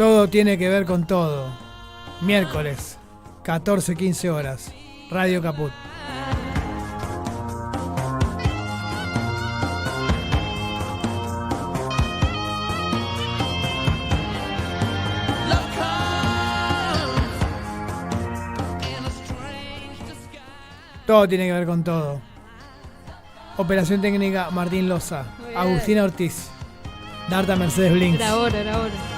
Todo tiene que ver con todo. Miércoles, 14-15 horas. Radio Caput. Todo tiene que ver con todo. Operación técnica Martín Loza, Agustina Ortiz, Darta Mercedes Blinks. Era hora.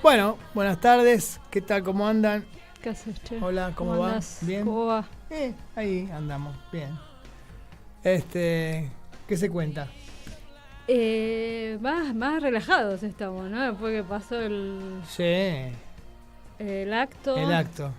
Bueno, buenas tardes, ¿qué tal? ¿Cómo andan? ¿Qué haces, che? Hola, ¿cómo va? andás? ¿Bien? ¿Cómo va? Ahí andamos, bien. ¿Qué se cuenta? Más relajados estamos, ¿no? Después que pasó el acto. El acto.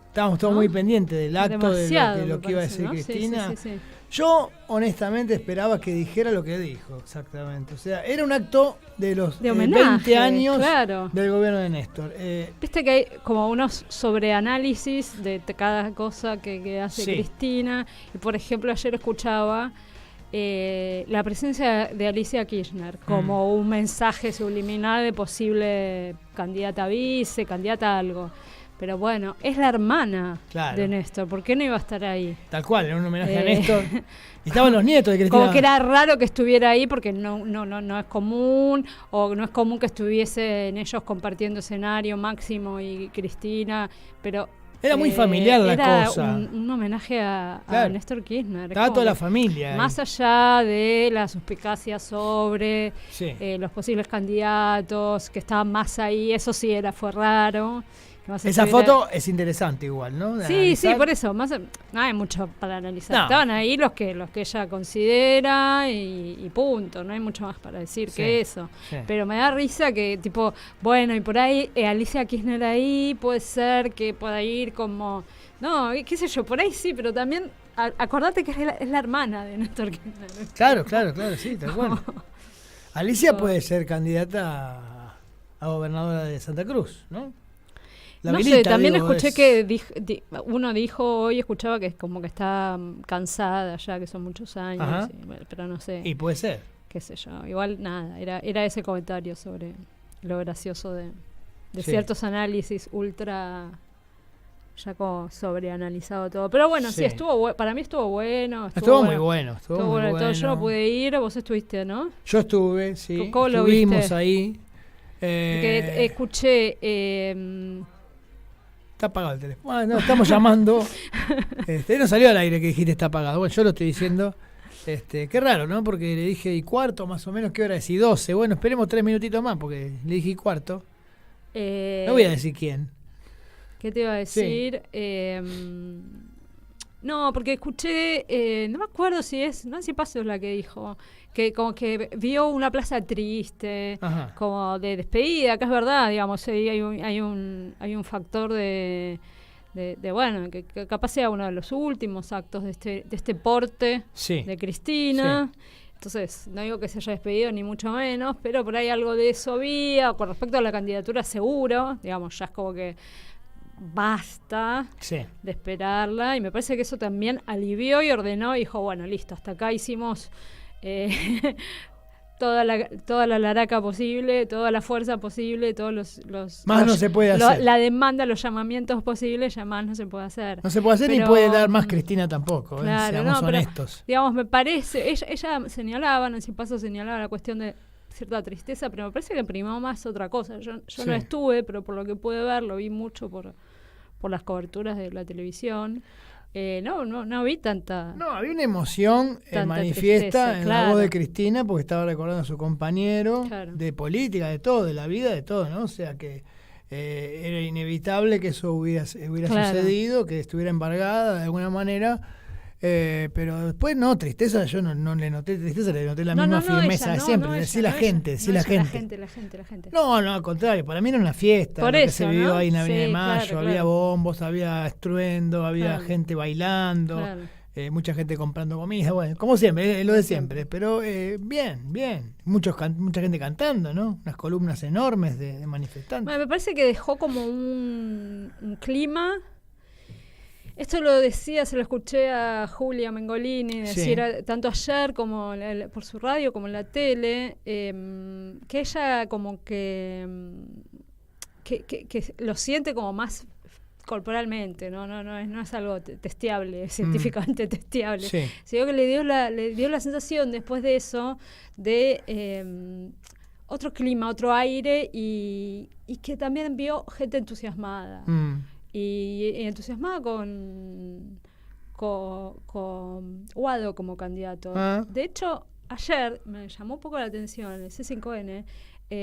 Estábamos todos ¿no? muy pendientes del acto, Demasiado, de lo que iba a decir ¿no? Cristina. Sí. Yo, honestamente, esperaba que dijera lo que dijo, exactamente. O sea, era un acto de los De homenaje, 20 años claro. del gobierno de Néstor. Viste que hay como unos sobreanálisis de cada cosa que hace Sí. Cristina. Y por ejemplo, ayer escuchaba la presencia de Alicia Kirchner como un mensaje subliminal de posible candidata a vice, candidata a algo. Pero bueno, es la hermana de Néstor. ¿Por qué no iba a estar ahí? Tal cual, era un homenaje a Néstor. Y estaban los nietos de Cristina. Como que era raro que estuviera ahí porque no es común, o no es común que estuviesen ellos compartiendo escenario, Máximo y Cristina, pero era muy familiar la cosa. Era un homenaje a Néstor Kirchner. Estaba toda la familia. Más allá de la suspicacia sobre los posibles candidatos, que estaban más ahí, eso sí fue raro. Esa foto es interesante igual, ¿no? Sí, por eso. No hay mucho para analizar. No. Estaban ahí los que ella considera y punto. No hay mucho más para decir que eso. Sí. Pero me da risa que, tipo, bueno, y por ahí Alicia Kirchner ahí puede ser que pueda ir como... No, qué sé yo, por ahí sí, pero también acordate que es la hermana de Néstor Kirchner. Claro, sí, tal cual. Alicia puede ser candidata a gobernadora de Santa Cruz, ¿no? No sé, también escuché que uno dijo hoy, escuchaba que es como que está cansada ya, que son muchos años, pero no sé. Y puede ser. Qué sé yo, igual nada, era ese comentario sobre lo gracioso de ciertos análisis ultra, ya como sobreanalizado todo. Pero bueno, sí para mí estuvo bueno. Estuvo muy bueno. Todo. Yo no pude ir, vos estuviste, ¿no? Yo estuve, sí. ¿Cómo lo Estuvimos viste? Ahí. Que escuché... Está apagado el teléfono. No, estamos llamando. No salió al aire que dijiste está apagado. Bueno, yo lo estoy diciendo. Qué raro, ¿no? Porque le dije y cuarto, más o menos, ¿qué hora es? Y 12. Bueno, esperemos 3 minutitos más, porque le dije y cuarto. No voy a decir quién. ¿Qué te iba a decir? No, porque escuché, no me acuerdo si Nancy Pasos la que dijo, que como que vio una plaza triste, como de despedida, que es verdad, digamos, hay un factor de bueno, que capaz sea uno de los últimos actos de este porte de Cristina. Sí. Entonces, no digo que se haya despedido ni mucho menos, pero por ahí algo de eso había. Con respecto a la candidatura, seguro, digamos, ya es como que basta de esperarla, y me parece que eso también alivió y ordenó y dijo, bueno, listo, hasta acá hicimos toda la laraca posible, toda la fuerza posible, todos los más no se puede hacer. La demanda, los llamamientos posibles, ya más no se puede hacer. No se puede hacer, pero, ni puede dar más Cristina tampoco, claro, seamos honestos. Pero, digamos, me parece, ella señalaba, Nancy Pasos señalaba la cuestión de cierta tristeza, pero me parece que primó más otra cosa. Yo no estuve, pero por lo que pude ver, lo vi mucho por las coberturas de la televisión. No vi tanta... No, había una emoción manifiesta tristeza, en la voz de Cristina, porque estaba recordando a su compañero de política, de todo, de la vida, de todo, ¿no? O sea que era inevitable que eso hubiera sucedido, que estuviera embargada de alguna manera. Pero después no, tristeza, yo no le noté tristeza, le noté la misma firmeza de siempre. Decir la gente. La gente. No, al contrario, para mí era una fiesta. Por lo eso, que se vivió ahí en Avenida de Mayo, claro. había bombos, había estruendo, había gente bailando. Claro. Mucha gente comprando comida, bueno, como siempre, lo de siempre, pero bien, mucha gente cantando, ¿no? Unas columnas enormes de manifestantes. Bueno, me parece que dejó como un clima. Esto lo decía, se lo escuché a Julia Mengolini decir tanto ayer como por su radio como en la tele, que ella como que lo siente como más corporalmente, no es algo testeable, científicamente testeable, sino que le dio la sensación después de eso de otro clima, otro aire y que también vio gente entusiasmada y entusiasmada con Guado como candidato. De hecho, ayer me llamó un poco la atención el C5N.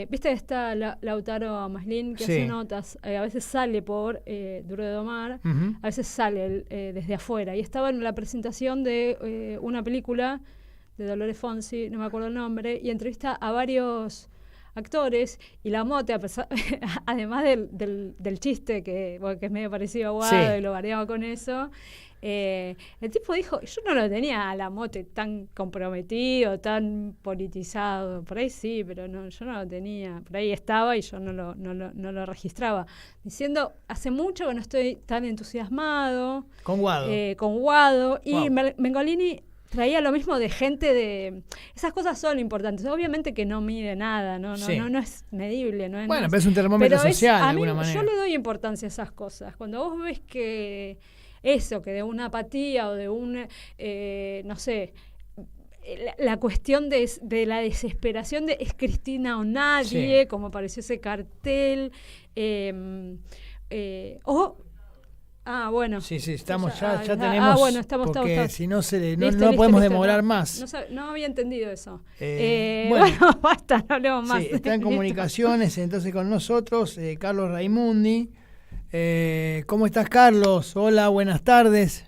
Viste que está Lautaro Maslin que hace notas, a veces sale por Duro de Domar, a veces sale desde afuera, y estaba en la presentación de una película de Dolores Fonsi, no me acuerdo el nombre, y entrevista a varios actores, y la Mote, además del chiste que es medio parecido a Guado y lo variaba con eso, el tipo dijo, yo no lo tenía a la Mote tan comprometido, tan politizado, por ahí sí, pero no, yo no lo tenía, por ahí estaba y yo no lo registraba, diciendo, hace mucho que no estoy tan entusiasmado con Guado, y Mengolini traía lo mismo de gente de... Esas cosas son importantes. Obviamente que no mide nada, no es medible. Pero es un termómetro social, de alguna manera. Yo le doy importancia a esas cosas. Cuando vos ves que de una apatía o de un... no sé... La cuestión de la desesperación de es Cristina o nadie, como apareció ese cartel, bueno. Sí, estamos ya tenemos. Bueno, estamos. Si no no podemos demorar más. No había entendido eso. Bueno, basta, no hablemos más. Sí, está en comunicaciones entonces con nosotros Carlos Raimundi. ¿Cómo estás, Carlos? Hola, buenas tardes.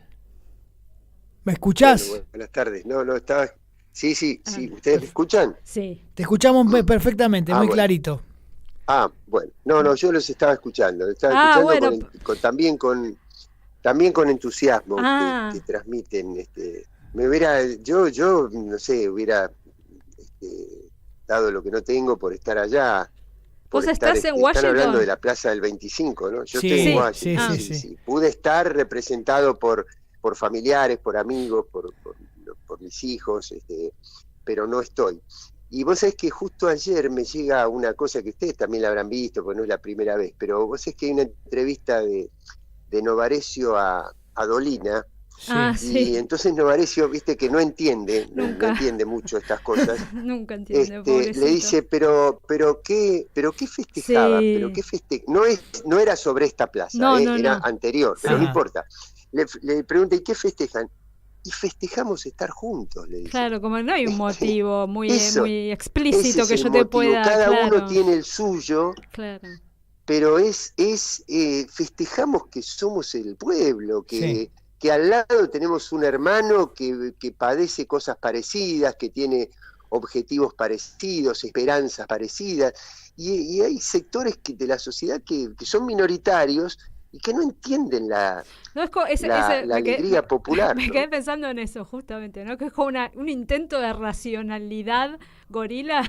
¿Me escuchás? Bueno, buenas tardes. No, estaba... Sí. ¿Ustedes me escuchan? Sí. Te escuchamos perfectamente, muy clarito. Bueno. No, yo los estaba escuchando. También con entusiasmo que transmiten. Yo no sé, hubiera dado lo que no tengo por estar allá. ¿Vos estás en Washington? Están hablando de la Plaza del 25, ¿no? Yo estoy en Washington. Sí. Pude estar representado por familiares, por amigos, por mis hijos, pero no estoy. Y vos sabés que justo ayer me llega una cosa que ustedes también la habrán visto, porque no es la primera vez, pero vos sabés que hay una entrevista de Novarecio a Dolina, y entonces Novarecio, viste que no entiende mucho estas cosas. Nunca entiende, pobrecito. Le dice, pero qué festejaba, no era sobre esta plaza, era anterior, pero no importa. Le pregunta, ¿y qué festejan? Y festejamos estar juntos, le dice. Claro, como no hay un motivo muy explícito que yo te pueda... Cada uno tiene el suyo, pero festejamos que somos el pueblo, que al lado tenemos un hermano que padece cosas parecidas, que tiene objetivos parecidos, esperanzas parecidas, y hay sectores de la sociedad que son minoritarios y que no entienden la alegría popular. Me quedé pensando en eso, justamente, ¿no? Que es como un intento de racionalidad gorila,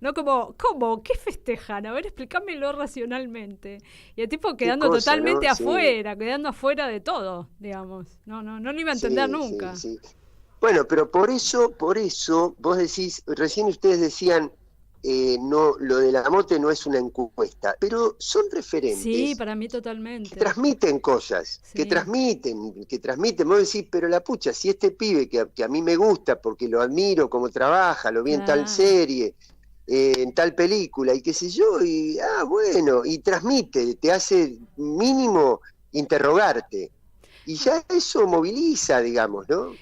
¿no? ¿Cómo? ¿Qué festejan? A ver, explícamelo racionalmente. Y el tipo quedando totalmente afuera, quedando afuera de todo, digamos. No lo iba a entender nunca. Sí. Bueno, pero por eso, vos decís, recién ustedes decían, no, lo de la Mote no es una encuesta, pero son referentes. Sí, para mí totalmente. Que transmiten cosas, que transmiten. Vos decís, pero la pucha, si este pibe que a mí me gusta porque lo admiro como trabaja, lo vi en tal serie, en tal película, y qué sé yo, y transmite, te hace mínimo interrogarte. Y ya eso moviliza, digamos, ¿no?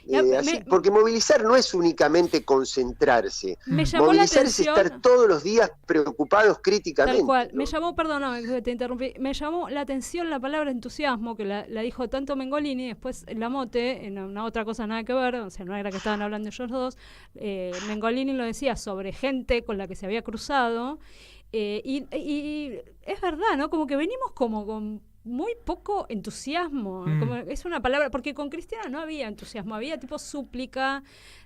Porque movilizar no es únicamente concentrarse. Movilizar es estar todos los días preocupados críticamente. Tal cual. ¿No? Me llamó, perdóname que te interrumpí, me llamó la atención la palabra entusiasmo, que la dijo tanto Mengolini, después Lamote, en una otra cosa nada que ver, o sea, no era que estaban hablando ellos dos, Mengolini lo decía sobre gente con la que se había cruzado, y es verdad, ¿no? Como que venimos como con muy poco entusiasmo, como es una palabra, porque con Cristina no había entusiasmo, había tipo súplica,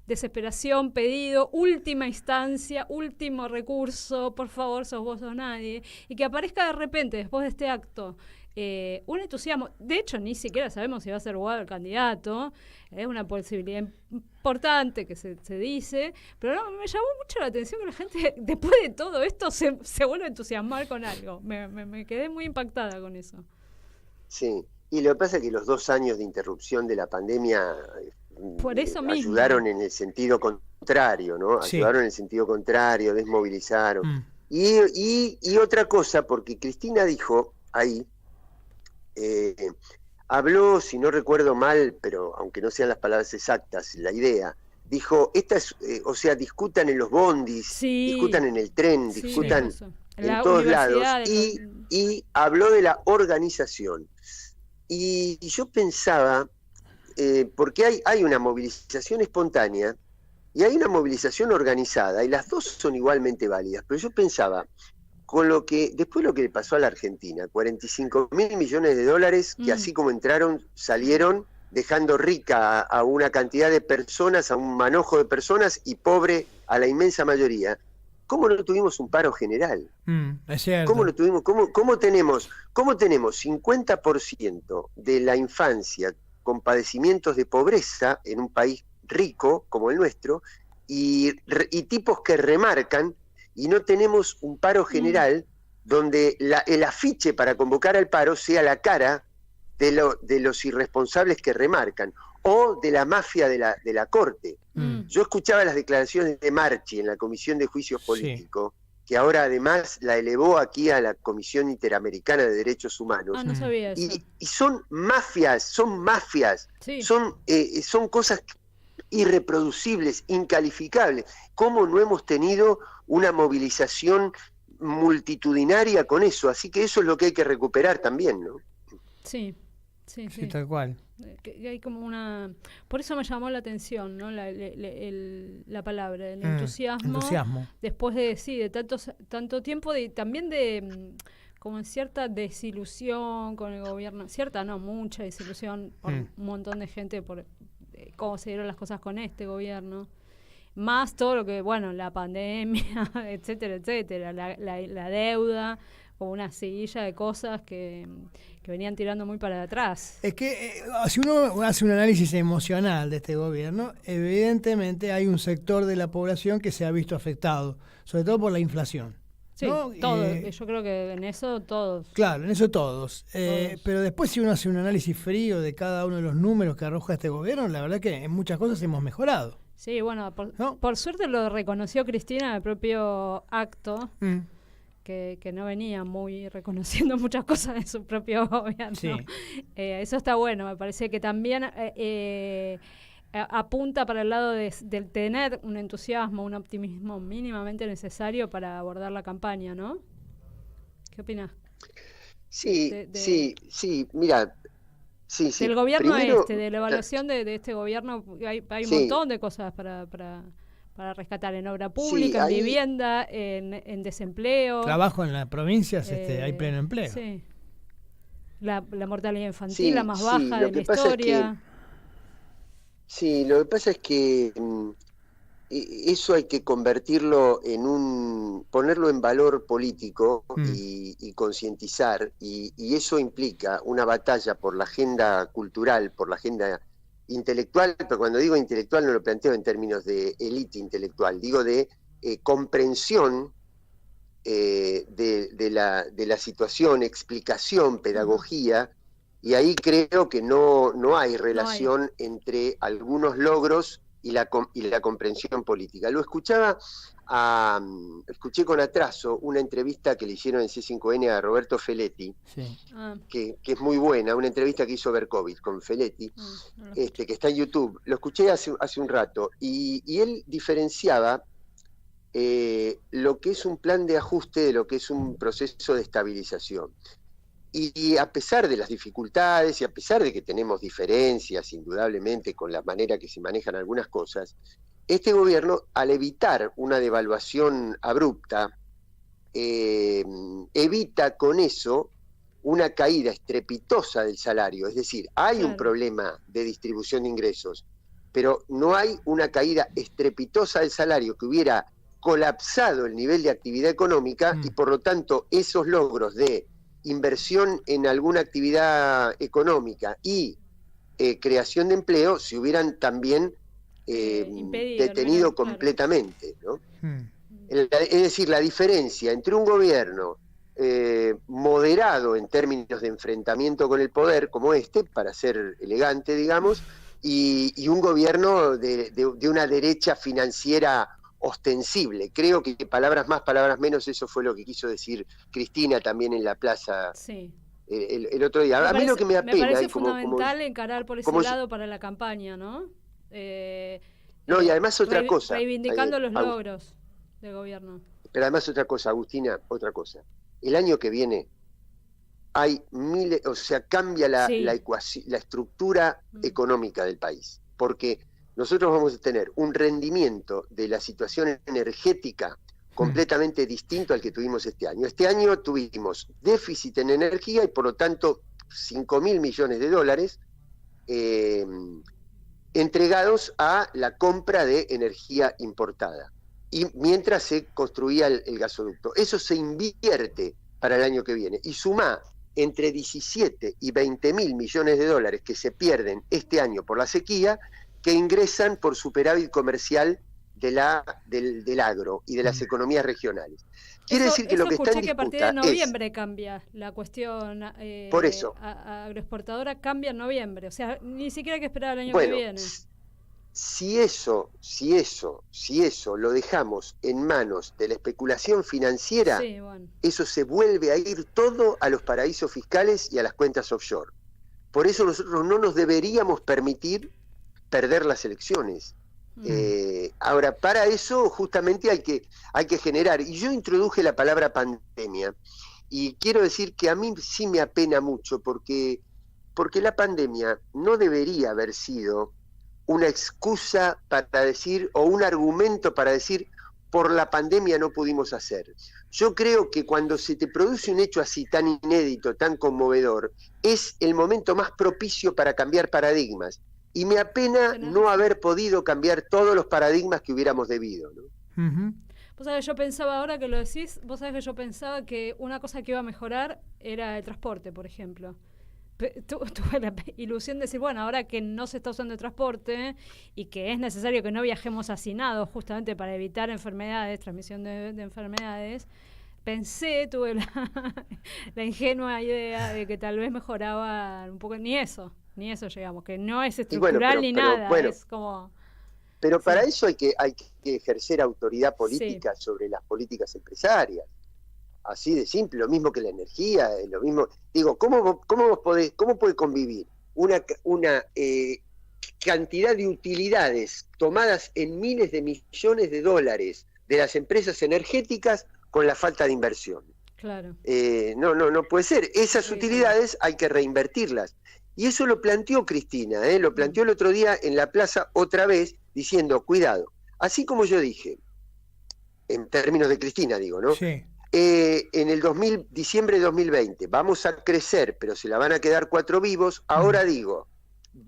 desesperación, pedido, última instancia, último recurso, por favor, sos vos o nadie, y que aparezca de repente después de este acto un entusiasmo. De hecho, ni siquiera sabemos si va a ser Guado el candidato, es una posibilidad importante que se dice, pero no, me llamó mucho la atención que la gente, después de todo esto, se vuelve a entusiasmar con algo. Me quedé muy impactada con eso. Sí, y lo que pasa es que los 2 años de interrupción de la pandemia por eso ayudaron en el sentido contrario, ¿no? Sí. Ayudaron en el sentido contrario, desmovilizaron. Y otra cosa, porque Cristina dijo ahí, habló, si no recuerdo mal, pero aunque no sean las palabras exactas, la idea, dijo, o sea, discutan en los bondis, sí, discutan en el tren, discutan en todos lados, y habló de la organización. Y yo pensaba, porque hay una movilización espontánea y hay una movilización organizada, y las dos son igualmente válidas, pero yo pensaba, después lo que le pasó a la Argentina, 45.000 millones de dólares que así como entraron, salieron dejando rica a una cantidad de personas, a un manojo de personas, y pobre a la inmensa mayoría. ¿Cómo no tuvimos un paro general? Es cierto. ¿Cómo lo tuvimos? ¿Cómo tenemos 50% de la infancia con padecimientos de pobreza en un país rico como el nuestro, y tipos que remarcan, y no tenemos un paro general donde el afiche para convocar al paro sea la cara de los irresponsables que remarcan, o de la mafia de la corte? Yo escuchaba las declaraciones de Marchi en la Comisión de Juicios Políticos, que ahora además la elevó aquí a la Comisión Interamericana de Derechos Humanos. No sabía eso. Y son mafias, sí. son cosas irreproducibles, incalificables. ¿Cómo no hemos tenido una movilización multitudinaria con eso? Así que eso es lo que hay que recuperar también, ¿no? Sí, tal cual. Que hay como una... Por eso me llamó la atención, ¿no? La palabra, el entusiasmo. Después de tanto tiempo, también de como cierta desilusión con el gobierno, mucha desilusión por un montón de gente por cómo se dieron las cosas con este gobierno. Más todo lo que, la pandemia, etcétera, la deuda, o una seguilla de cosas que venían tirando muy para atrás. Es que si uno hace un análisis emocional de este gobierno, evidentemente hay un sector de la población que se ha visto afectado, sobre todo por la inflación. Sí, ¿no? Todos. Yo creo que en eso todos. Claro, en eso todos. Pero después, si uno hace un análisis frío de cada uno de los números que arroja este gobierno, la verdad que en muchas cosas hemos mejorado. Sí, por suerte lo reconoció Cristina en el propio acto, que no venía muy reconociendo muchas cosas de su propio gobierno. Sí. Eso está bueno, me parece que también apunta para el lado de tener un entusiasmo, un optimismo mínimamente necesario para abordar la campaña, ¿no? ¿Qué opinas? Sí, mira... Sí. Del gobierno primero, de la evaluación de este gobierno, hay un montón de cosas para rescatar en obra pública, en vivienda, en desempleo. Trabajo en las provincias, hay pleno empleo. Sí. La mortalidad infantil, la más baja de la historia. Lo que pasa es que eso hay que convertirlo ponerlo en valor político y concientizar, y eso implica una batalla por la agenda cultural, por la agenda intelectual, pero cuando digo intelectual no lo planteo en términos de élite intelectual, digo de comprensión de la situación, explicación, pedagogía, y ahí creo que no hay relación entre algunos logros y la comprensión política. Lo escuchaba escuché con atraso una entrevista que le hicieron en C5N a Roberto Feletti, sí. que es muy buena, una entrevista que hizo Berkovich con Feletti, que está en YouTube. Lo escuché hace un rato, y él diferenciaba lo que es un plan de ajuste de lo que es un proceso de estabilización. Y a pesar de las dificultades y a pesar de que tenemos diferencias indudablemente con la manera que se manejan algunas cosas, este gobierno, al evitar una devaluación abrupta, evita con eso una caída estrepitosa del salario. Es decir, hay un problema de distribución de ingresos, pero no hay una caída estrepitosa del salario que hubiera colapsado el nivel de actividad económica y por lo tanto esos logros de inversión en alguna actividad económica y creación de empleo se hubieran también detenido completamente, ¿no? Es decir, la diferencia entre un gobierno moderado en términos de enfrentamiento con el poder, como para ser elegante, digamos, y un gobierno de una derecha financiera ostensible. Creo que palabras más, palabras menos, eso fue lo que quiso decir Cristina también en la plaza el otro día. A mí lo que me apena... Me parece fundamental encarar por ese lado para la campaña, ¿no? No, y además otra cosa. Reivindicando los logros del gobierno. Pero además otra cosa, Agustina, otra cosa. El año que viene hay miles, cambia la estructura económica del país, porque nosotros vamos a tener un rendimiento de la situación energética completamente distinto al que tuvimos este año. Este año tuvimos déficit en energía y por lo tanto 5.000 millones de dólares entregados a la compra de energía importada. Y mientras se construía el gasoducto. Eso se invierte para el año que viene. Y suma entre 17 y 20.000 millones de dólares que se pierden este año por la sequía, que ingresan por superávit comercial del agro y de las economías regionales. Quiere decir que lo que está en disputa que a partir de noviembre cambia la cuestión por eso. Agroexportadora cambia en noviembre, o sea, ni siquiera hay que esperar el año que viene. Si eso lo dejamos en manos de la especulación financiera, eso se vuelve a ir todo a los paraísos fiscales y a las cuentas offshore. Por eso nosotros no nos deberíamos permitir perder las elecciones. Ahora, para eso justamente hay que generar, y yo introduje la palabra pandemia, y quiero decir que a mí sí me apena mucho, porque la pandemia no debería haber sido una excusa para decir, o un argumento para decir, por la pandemia no pudimos hacer. Yo creo que cuando se te produce un hecho así tan inédito, tan conmovedor, es el momento más propicio para cambiar paradigmas. Y me apena no haber podido cambiar todos los paradigmas que hubiéramos debido, ¿no? Vos sabés, yo pensaba, ahora que lo decís, vos sabés que yo pensaba que una cosa que iba a mejorar era el transporte, por ejemplo. Tuve la ilusión de decir, bueno, ahora que no se está usando el transporte y que es necesario que no viajemos hacinados justamente para evitar enfermedades, transmisión de enfermedades, tuve la ingenua idea de que tal vez mejoraba un poco, ni eso llegamos, que no es estructural ni nada, es como... Pero para eso hay que ejercer autoridad política sobre las políticas empresarias. Así de simple, lo mismo que la energía, lo mismo. Digo, ¿cómo puede convivir una cantidad de utilidades tomadas en miles de millones de dólares de las empresas energéticas con la falta de inversión? Claro. No puede ser. Esas utilidades hay que reinvertirlas. Y eso lo planteó Cristina, lo planteó el otro día en la plaza otra vez, diciendo, cuidado, así como yo dije, en términos de Cristina digo, ¿no? Sí. En el diciembre de 2020 vamos a crecer, pero se la van a quedar 4 vivos. Ahora digo,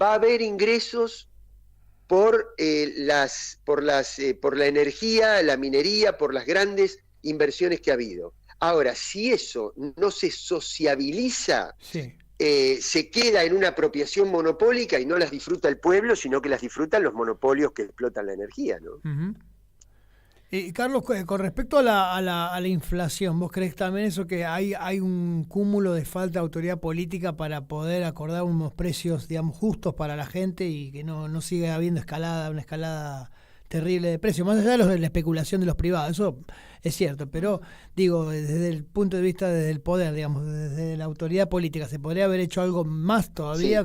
va a haber ingresos por la energía, la minería, por las grandes inversiones que ha habido. Ahora, si eso no se sociabiliza, se queda en una apropiación monopólica y no las disfruta el pueblo, sino que las disfrutan los monopolios que explotan la energía, ¿no? Carlos, con respecto a la inflación, ¿vos crees también eso, que hay un cúmulo de falta de autoridad política para poder acordar unos precios, digamos, justos para la gente y que no siga habiendo una escalada terrible de precios, más allá de la especulación de los privados, eso es cierto, pero digo, desde el punto de vista del poder, digamos, desde la autoridad política, ¿se podría haber hecho algo más todavía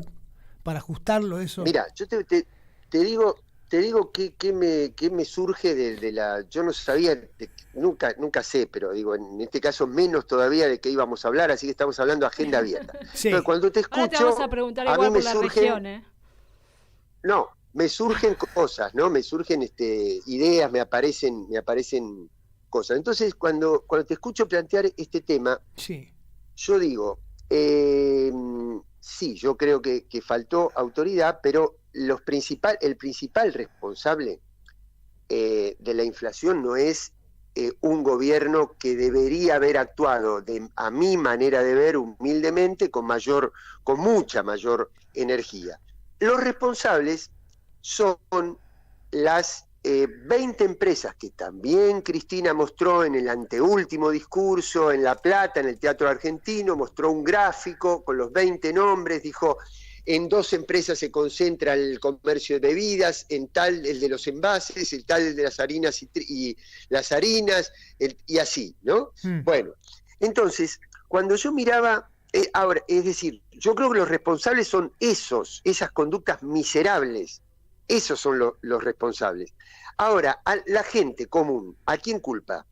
para ajustarlo eso? Mira, yo te digo qué me surge de la... Yo no sabía, nunca sé, pero digo, en este caso menos todavía de qué íbamos a hablar, así que estamos hablando de agenda abierta. Sí. Pero cuando te escucho... Ahora te vamos a preguntar igual por la región, ¿eh? No, me surgen cosas, ¿no? Me surgen ideas, me aparecen cosas. Entonces, cuando te escucho plantear este tema, yo digo, sí, yo creo que faltó autoridad, pero el principal responsable de la inflación no es un gobierno que debería haber actuado, a mi manera de ver, humildemente, con mucha mayor energía. Los responsables son las 20 empresas que también Cristina mostró en el anteúltimo discurso en La Plata, en el Teatro Argentino, mostró un gráfico con los 20 nombres, dijo, en 2 empresas se concentra el comercio de bebidas, en tal el de los envases, el tal el de las harinas y las harinas, y así, ¿no? Bueno, entonces, cuando yo miraba... ahora, es decir, yo creo que los responsables son esas conductas miserables, esos son los responsables. Ahora, a la gente común, ¿a quién culpa?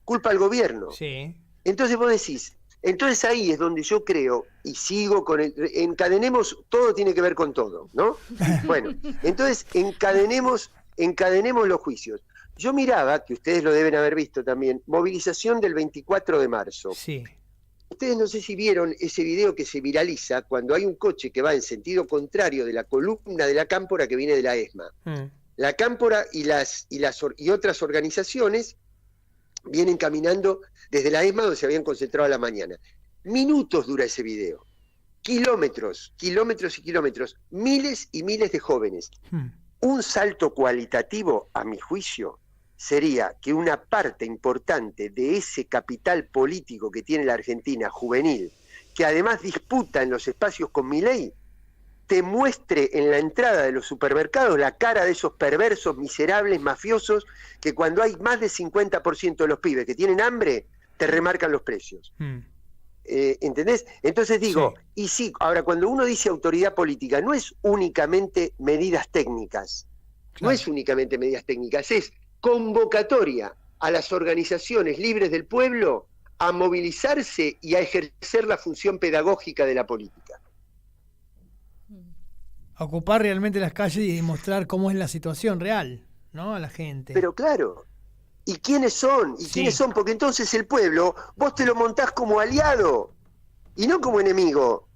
Culpa al gobierno. Sí. Entonces vos decís, entonces ahí es donde yo creo, y sigo con encadenemos, todo tiene que ver con todo, ¿no? Bueno, entonces encadenemos los juicios. Yo miraba, que ustedes lo deben haber visto también, movilización del 24 de marzo. Sí. Ustedes no sé si vieron ese video que se viraliza cuando hay un coche que va en sentido contrario de la columna de la Cámpora que viene de la ESMA. La Cámpora y otras organizaciones vienen caminando desde la ESMA donde se habían concentrado a la mañana. Minutos dura ese video. Kilómetros y kilómetros. Miles y miles de jóvenes. Un salto cualitativo, a mi juicio, sería que una parte importante de ese capital político que tiene la Argentina, juvenil, que además disputa en los espacios con Milei, te muestre en la entrada de los supermercados la cara de esos perversos, miserables, mafiosos, que cuando hay más del 50% de los pibes que tienen hambre, te remarcan los precios. ¿Entendés? Entonces digo, y sí, ahora cuando uno dice autoridad política, no es únicamente medidas técnicas, es convocatoria a las organizaciones libres del pueblo a movilizarse y a ejercer la función pedagógica de la política. Ocupar realmente las calles y mostrar cómo es la situación real, ¿no? A la gente. Pero claro, ¿y quiénes son? ¿Quiénes son? Porque entonces el pueblo, vos te lo montás como aliado y no como enemigo,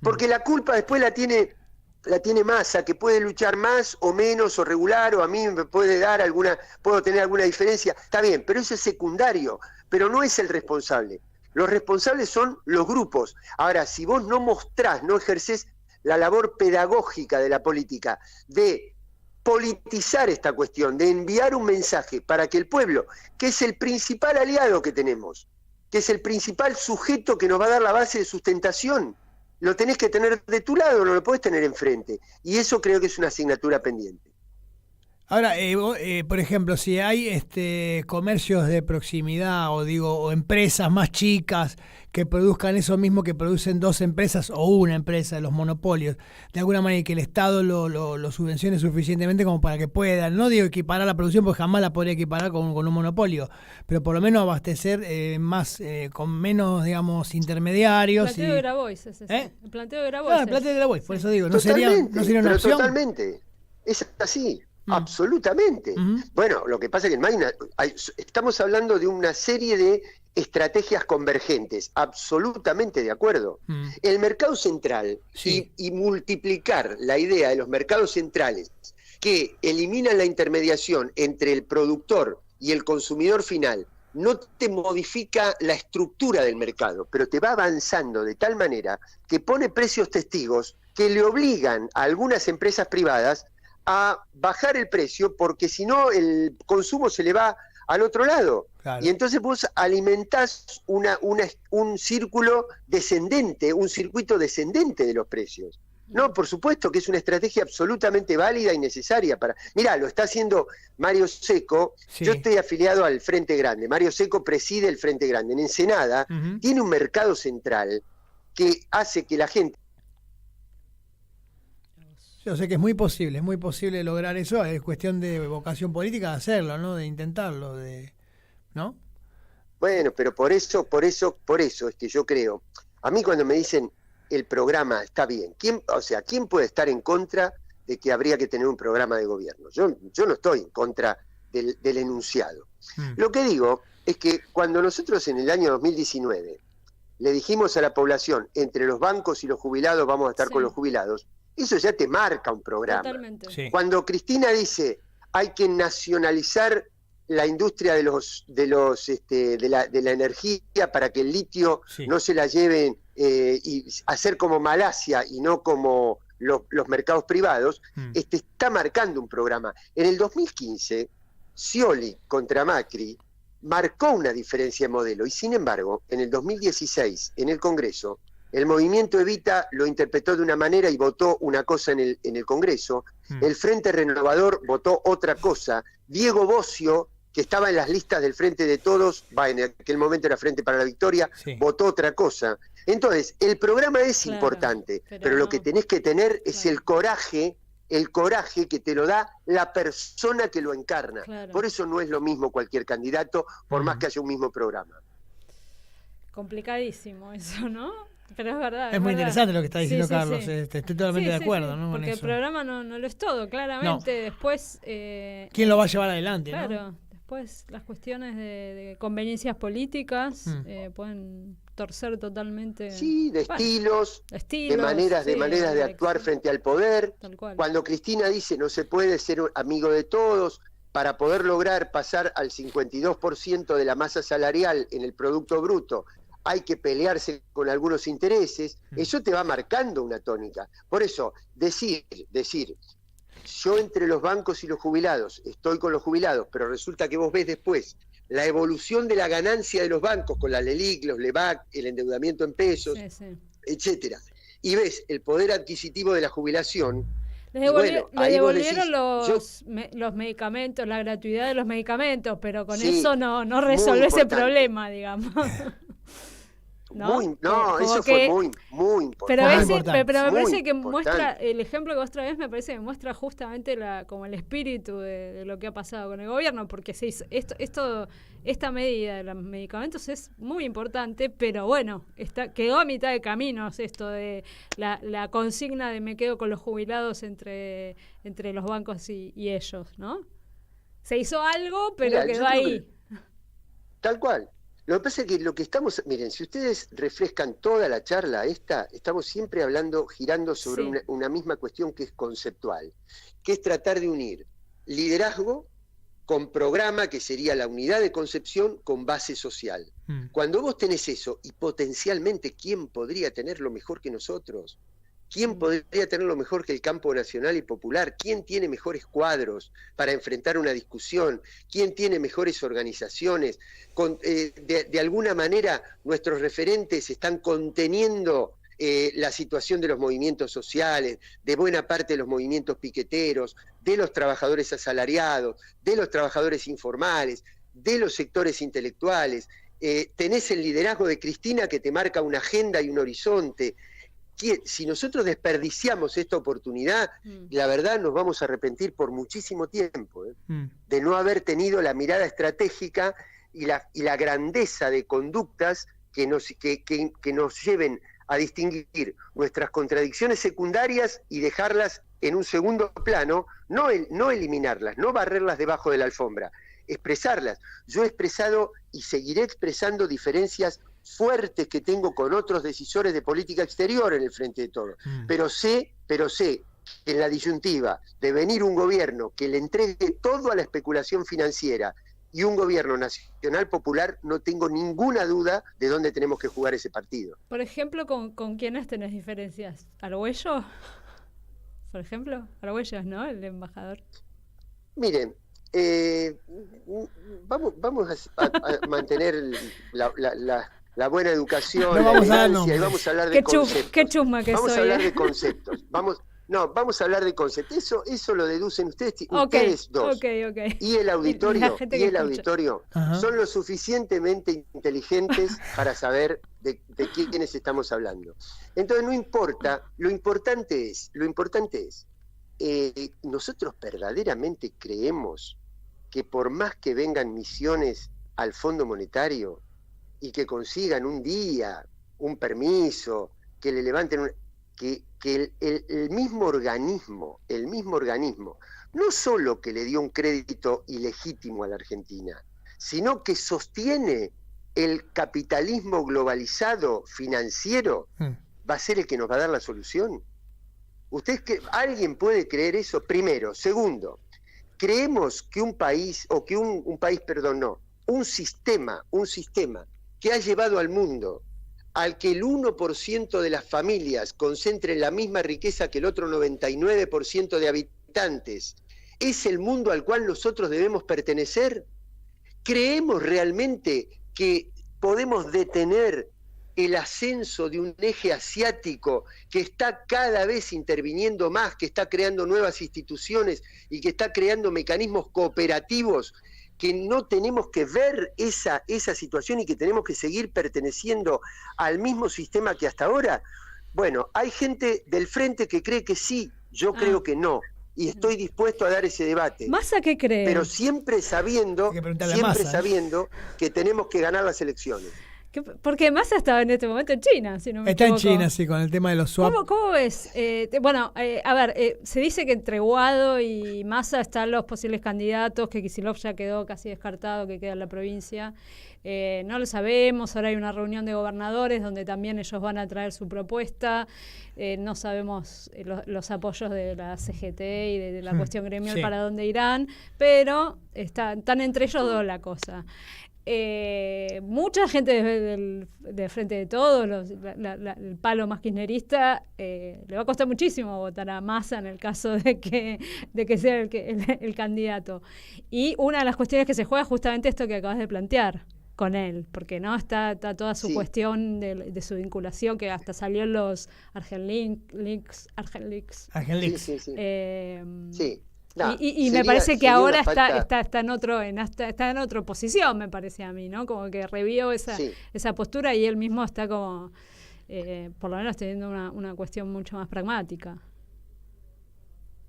porque la culpa después la tiene Massa, que puede luchar más o menos o regular, o a mí me puedo tener alguna diferencia, está bien, pero eso es secundario, pero no es el responsable. Los responsables son los grupos. Ahora, si vos no mostrás, no ejercés la labor pedagógica de la política, de politizar esta cuestión, de enviar un mensaje para que el pueblo, que es el principal aliado que tenemos, que es el principal sujeto que nos va a dar la base de sustentación, lo tenés que tener de tu lado, no lo podés tener enfrente. Y eso creo que es una asignatura pendiente. Ahora, por ejemplo, si hay comercios de proximidad o empresas más chicas que produzcan eso mismo que producen 2 empresas o una empresa, los monopolios, de alguna manera que el Estado lo subvencione suficientemente como para que puedan, no digo equiparar la producción porque jamás la podría equiparar con un monopolio, pero por lo menos abastecer más con menos, digamos, intermediarios. El planteo de Grabois es ese. El planteo de Grabois. El planteo de Grabois, por eso digo, no sería una opción. Totalmente, es así. Absolutamente. Bueno, lo que pasa es que estamos hablando de una serie de estrategias convergentes, absolutamente de acuerdo. El mercado central y multiplicar la idea de los mercados centrales que eliminan la intermediación entre el productor y el consumidor final, no te modifica la estructura del mercado, pero te va avanzando de tal manera que pone precios testigos que le obligan a algunas empresas privadas a bajar el precio, porque si no el consumo se le va al otro lado. Claro. Y entonces vos alimentás un círculo descendente, un circuito descendente de los precios. No, por supuesto que es una estrategia absolutamente válida y necesaria para... Mirá, lo está haciendo Mario Secco. Sí. Yo estoy afiliado al Frente Grande. Mario Secco preside el Frente Grande. En Ensenada tiene un mercado central que hace que la gente... Yo sé que es muy posible lograr eso. Es cuestión de vocación política de hacerlo, ¿no? De intentarlo, ¿no? Bueno, pero por eso es que yo creo... A mí cuando me dicen... el programa está bien. ¿Quién puede estar en contra de que habría que tener un programa de gobierno? Yo no estoy en contra del enunciado. Lo que digo es que cuando nosotros en el año 2019 le dijimos a la población, entre los bancos y los jubilados vamos a estar con los jubilados, eso ya te marca un programa. Totalmente. Sí. Cuando Cristina dice hay que nacionalizar la industria de la energía para que el litio no se la lleven y hacer como Malasia y no como los mercados privados, está marcando un programa. En el 2015, Scioli contra Macri marcó una diferencia de modelo y sin embargo, en el 2016, en el Congreso, el movimiento Evita lo interpretó de una manera y votó una cosa en el Congreso, el Frente Renovador votó otra cosa, Diego Bossio, que estaba en las listas del Frente de Todos, en aquel momento era Frente para la Victoria, votó otra cosa. Entonces, el programa es importante, pero lo que tenés que tener es el coraje que te lo da la persona que lo encarna. Por eso no es lo mismo cualquier candidato, por más que haya un mismo programa. Complicadísimo eso, ¿no? Pero es verdad. Es muy interesante lo que está diciendo Carlos, estoy totalmente de acuerdo. ¿No? Porque el programa no lo es todo, claramente. Después... ¿quién lo va a llevar adelante? Claro. ¿No? Después las cuestiones de conveniencias políticas pueden torcer totalmente. Sí, de estilos, de maneras de actuar frente al poder. Cuando Cristina dice no se puede ser amigo de todos, para poder lograr pasar al 52% de la masa salarial en el Producto Bruto, hay que pelearse con algunos intereses, eso te va marcando una tónica. Por eso, decir, yo entre los bancos y los jubilados, estoy con los jubilados, pero resulta que vos ves después la evolución de la ganancia de los bancos con la LELIQ, los LEBAC, el endeudamiento en pesos, etcétera, y ves el poder adquisitivo de la jubilación. Les devolvieron los medicamentos, la gratuidad de los medicamentos, pero con eso no resolvés el problema, digamos. Eso fue muy importante. Pero me parece que muestra, el ejemplo que vos traes me parece que muestra justamente como el espíritu de lo que ha pasado con el gobierno, porque se hizo esta medida de los medicamentos es muy importante, pero bueno, quedó a mitad de caminos esto de la consigna de me quedo con los jubilados entre los bancos y ellos, ¿no? Se hizo algo, pero quedó ahí. Tal cual. Lo que pasa es que lo que estamos... Miren, si ustedes refrescan toda la charla estamos siempre girando sobre una misma cuestión que es conceptual, que es tratar de unir liderazgo con programa, que sería la unidad de concepción, con base social. Cuando vos tenés eso, y potencialmente, ¿quién podría tenerlo mejor que nosotros? ¿Quién podría tenerlo mejor que el campo nacional y popular? ¿Quién tiene mejores cuadros para enfrentar una discusión? ¿Quién tiene mejores organizaciones? De alguna manera, nuestros referentes están conteniendo la situación de los movimientos sociales, de buena parte de los movimientos piqueteros, de los trabajadores asalariados, de los trabajadores informales, de los sectores intelectuales. Tenés el liderazgo de Cristina que te marca una agenda y un horizonte. Si nosotros desperdiciamos esta oportunidad, la verdad nos vamos a arrepentir por muchísimo tiempo de no haber tenido la mirada estratégica y la grandeza de conductas que nos lleven a distinguir nuestras contradicciones secundarias y dejarlas en un segundo plano, no eliminarlas, no barrerlas debajo de la alfombra, expresarlas. Yo he expresado y seguiré expresando diferencias fuertes que tengo con otros decisores de política exterior en el Frente de Todos, pero sé que en la disyuntiva de venir un gobierno que le entregue todo a la especulación financiera y un gobierno nacional popular, no tengo ninguna duda de dónde tenemos que jugar ese partido. Por ejemplo, ¿con quiénes tenés diferencias? ¿Arguello? Por ejemplo, Arguello es, ¿no? El embajador. Miren, vamos a mantener la buena educación, no la vamos elegancia, y vamos a hablar de conceptos. Qué chusma que vamos soy. A hablar de conceptos. Vamos a hablar de conceptos. Eso lo deducen ustedes dos. Okay. Y el auditorio, Ajá. son lo suficientemente inteligentes para saber de quiénes estamos hablando. Entonces no importa, lo importante es, nosotros verdaderamente creemos que por más que vengan misiones al Fondo Monetario y que consigan un día, un permiso, que le levanten que el mismo organismo, no solo que le dio un crédito ilegítimo a la Argentina, sino que sostiene el capitalismo globalizado financiero, va a ser el que nos va a dar la solución. ¿Alguien puede creer eso? Primero. Segundo, creemos que un sistema que ha llevado al mundo al que el 1% de las familias concentren la misma riqueza que el otro 99% de habitantes, ¿es el mundo al cual nosotros debemos pertenecer? ¿Creemos realmente que podemos detener el ascenso de un eje asiático que está cada vez interviniendo más, que está creando nuevas instituciones y que está creando mecanismos cooperativos, que no tenemos que ver esa situación y que tenemos que seguir perteneciendo al mismo sistema que hasta ahora? Bueno, hay gente del frente que cree que sí, yo creo que no, y estoy dispuesto a dar ese debate. ¿Massa qué cree? Pero siempre sabiendo que tenemos que ganar las elecciones. Porque Massa estaba en este momento en China, si no me Está equivoco. en China, sí, con el tema de los swap. ¿Cómo ves? Se dice que entre Guado y Massa están los posibles candidatos, que Kicillof ya quedó casi descartado, que queda en la provincia. No lo sabemos, ahora hay una reunión de gobernadores donde también ellos van a traer su propuesta. No sabemos los apoyos de la CGT y de la cuestión gremial para dónde irán, pero están entre ellos dos la cosa. Mucha gente del Frente de Todos, el palo más kirchnerista, le va a costar muchísimo votar a Massa en el caso de que sea el candidato. Y una de las cuestiones que se juega es justamente esto que acabas de plantear con él, porque no está toda su cuestión de su vinculación, que hasta salió en los Argenleaks. Sí. Y me parece que ahora está en otra posición, me parece a mí, ¿no? Como que revió esa postura y él mismo está como, por lo menos teniendo una cuestión mucho más pragmática.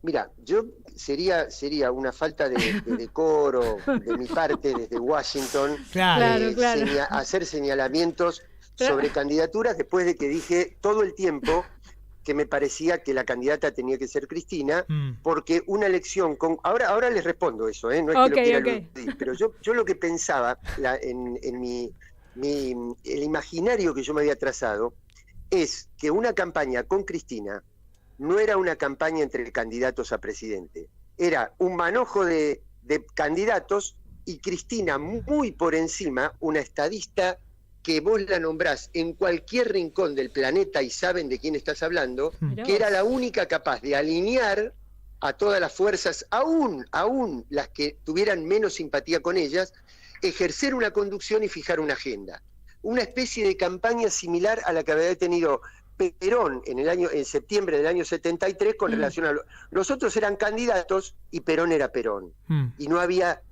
Mira, sería una falta de decoro de mi parte desde Washington hacer señalamientos sobre candidaturas después de que dije todo el tiempo que me parecía que la candidata tenía que ser Cristina, porque una elección con... Ahora les respondo eso, no es que lo quiera eludir, pero yo lo que pensaba en el imaginario que yo me había trazado es que una campaña con Cristina no era una campaña entre candidatos a presidente, era un manojo de candidatos y Cristina muy por encima, una estadista que vos la nombrás en cualquier rincón del planeta y saben de quién estás hablando, que era la única capaz de alinear a todas las fuerzas, aún las que tuvieran menos simpatía con ellas, ejercer una conducción y fijar una agenda. Una especie de campaña similar a la que había tenido Perón en septiembre del año 73 con relación a los otros eran candidatos y Perón era Perón. Y había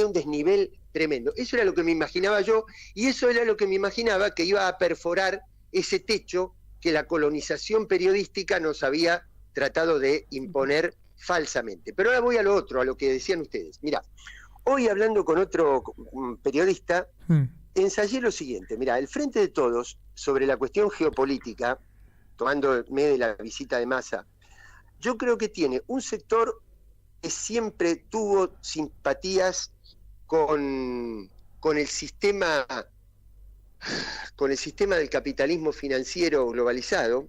un desnivel tremendo. Eso era lo que me imaginaba yo, y eso era lo que me imaginaba que iba a perforar ese techo que la colonización periodística nos había tratado de imponer falsamente. Pero ahora voy a lo otro, a lo que decían ustedes. Mira, hoy hablando con otro periodista, ensayé lo siguiente. Mira, el Frente de Todos, sobre la cuestión geopolítica, tomándome de la visita de Massa, yo creo que tiene un sector que siempre tuvo simpatías con el sistema del capitalismo financiero globalizado,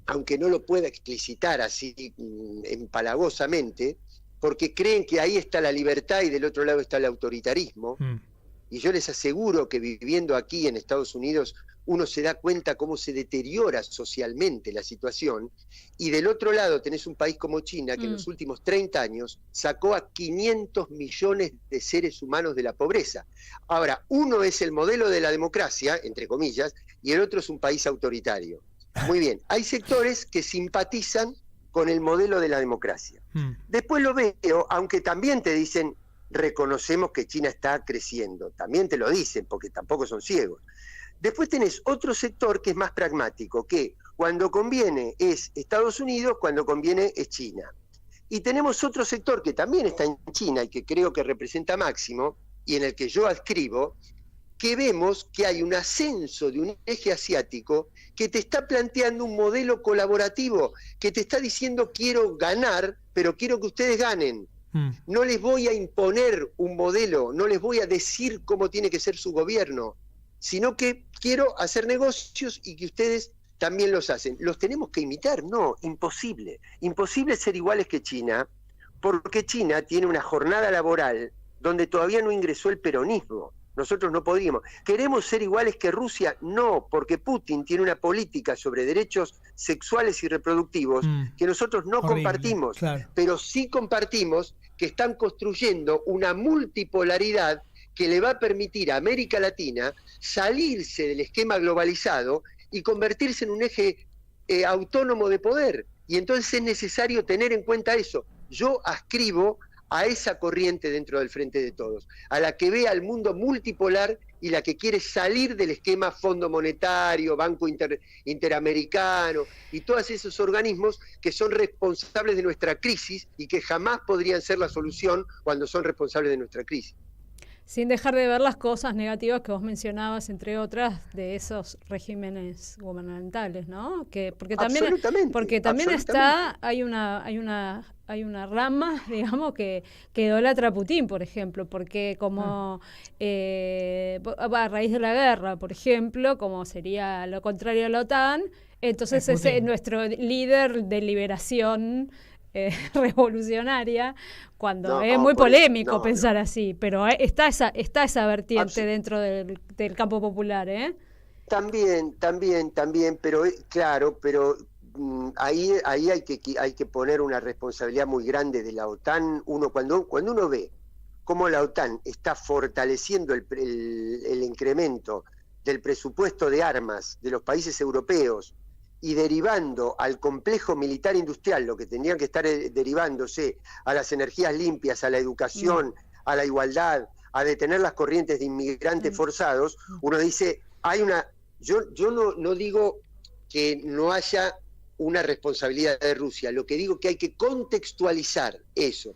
aunque no lo pueda explicitar así empalagosamente, porque creen que ahí está la libertad y del otro lado está el autoritarismo. y yo les aseguro que viviendo aquí en Estados Unidos uno se da cuenta cómo se deteriora socialmente la situación, y del otro lado tenés un país como China que en los últimos 30 años sacó a 500 millones de seres humanos de la pobreza. Ahora, uno es el modelo de la democracia, entre comillas, y el otro es un país autoritario. Muy bien, hay sectores que simpatizan con el modelo de la democracia. Después lo veo, aunque también te dicen, reconocemos que China está creciendo, también te lo dicen, porque tampoco son ciegos. Después tenés otro sector que es más pragmático, que cuando conviene es Estados Unidos, cuando conviene es China. Y tenemos otro sector que también está en China y que creo que representa Máximo, y en el que yo adscribo, que vemos que hay un ascenso de un eje asiático que te está planteando un modelo colaborativo, que te está diciendo quiero ganar, pero quiero que ustedes ganen. No les voy a imponer un modelo, no les voy a decir cómo tiene que ser su gobierno, sino que quiero hacer negocios y que ustedes también los hacen. ¿Los tenemos que imitar? No, imposible. Imposible ser iguales que China, porque China tiene una jornada laboral donde todavía no ingresó el peronismo. Nosotros no podríamos. ¿Queremos ser iguales que Rusia? No, porque Putin tiene una política sobre derechos sexuales y reproductivos que nosotros no compartimos, claro. Pero sí compartimos que están construyendo una multipolaridad que le va a permitir a América Latina salirse del esquema globalizado y convertirse en un eje autónomo de poder. Y entonces es necesario tener en cuenta eso. Yo adscribo a esa corriente dentro del Frente de Todos, a la que ve al mundo multipolar y la que quiere salir del esquema Fondo Monetario, Banco Interamericano y todos esos organismos que son responsables de nuestra crisis y que jamás podrían ser la solución cuando son responsables de nuestra crisis. Sin dejar de ver las cosas negativas que vos mencionabas, entre otras, de esos regímenes gubernamentales, ¿no? Porque también está, hay una rama, digamos, que idolatra a Putin, por ejemplo, porque como a raíz de la guerra, por ejemplo, como sería lo contrario a la OTAN, entonces es nuestro líder de liberación revolucionaria, cuando es muy polémico pensar así, pero está esa vertiente dentro del campo popular, ¿eh? También, pero claro, pero ahí hay que poner una responsabilidad muy grande de la OTAN. Cuando uno ve cómo la OTAN está fortaleciendo el incremento del presupuesto de armas de los países europeos y derivando al complejo militar industrial, lo que tendrían que estar derivándose a las energías limpias, a la educación, a la igualdad, a detener las corrientes de inmigrantes forzados, uno dice, yo no digo que no haya una responsabilidad de Rusia, lo que digo que hay que contextualizar eso,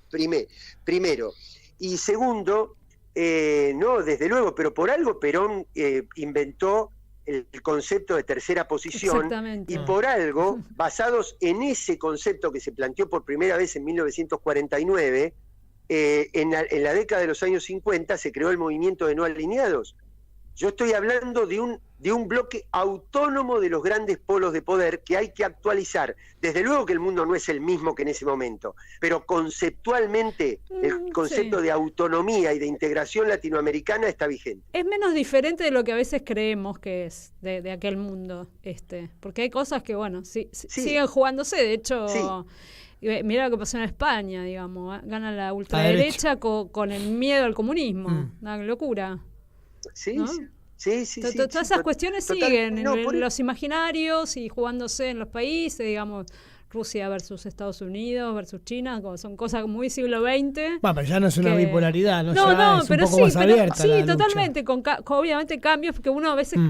primero. Y segundo, no, desde luego, pero por algo Perón inventó el concepto de tercera posición, y por algo, basados en ese concepto que se planteó por primera vez en 1949, en la década de los años 50 se creó el movimiento de no alineados. Yo estoy hablando de un bloque autónomo de los grandes polos de poder que hay que actualizar. Desde luego que el mundo no es el mismo que en ese momento, pero conceptualmente el concepto de autonomía y de integración latinoamericana está vigente. Es menos diferente de lo que a veces creemos que es de aquel mundo, porque hay cosas que, bueno, siguen jugándose. De hecho, mira lo que pasó en España, digamos, gana la ultraderecha con el miedo al comunismo, una locura. Sí, ¿no? Sí. Todas esas cuestiones siguen en los imaginarios y jugándose en los países, digamos, Rusia versus Estados Unidos versus China, son cosas muy siglo XX. Bueno, pero ya no es una bipolaridad, ¿no? No, es un poco más abierta. Sí, totalmente, con obviamente cambios que uno a veces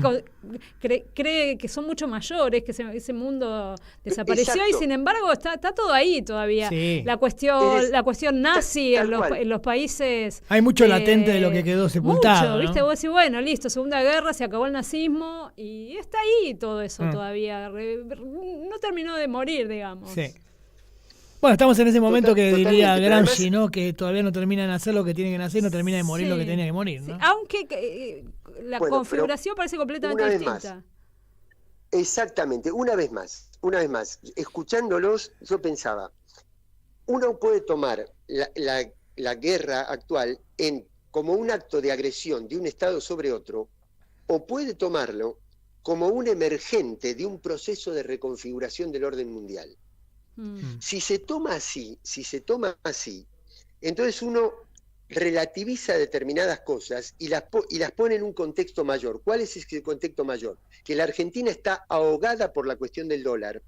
cree que son mucho mayores, que ese mundo desapareció. Exacto. Y sin embargo está todo ahí todavía. Sí. La cuestión nazi en los países. Hay mucho latente de lo que quedó sepultado. Mucho, ¿viste? Vos decís, bueno, listo, Segunda Guerra, se acabó el nazismo y está ahí todo eso todavía. No terminó de morir, digamos. Sí. Bueno, estamos en ese momento que diría Gramsci, ¿no? Que todavía no termina de nacer lo que tiene que nacer y no termina de morir lo que tenía que morir, ¿no? Sí. Aunque la configuración parece completamente distinta. Exactamente, una vez más, escuchándolos, yo pensaba, uno puede tomar la guerra actual en como un acto de agresión de un Estado sobre otro, o puede tomarlo como un emergente de un proceso de reconfiguración del orden mundial. Si se toma así, entonces uno relativiza determinadas cosas y las pone en un contexto mayor. ¿Cuál es ese contexto mayor? Que la Argentina está ahogada por la cuestión del dólar,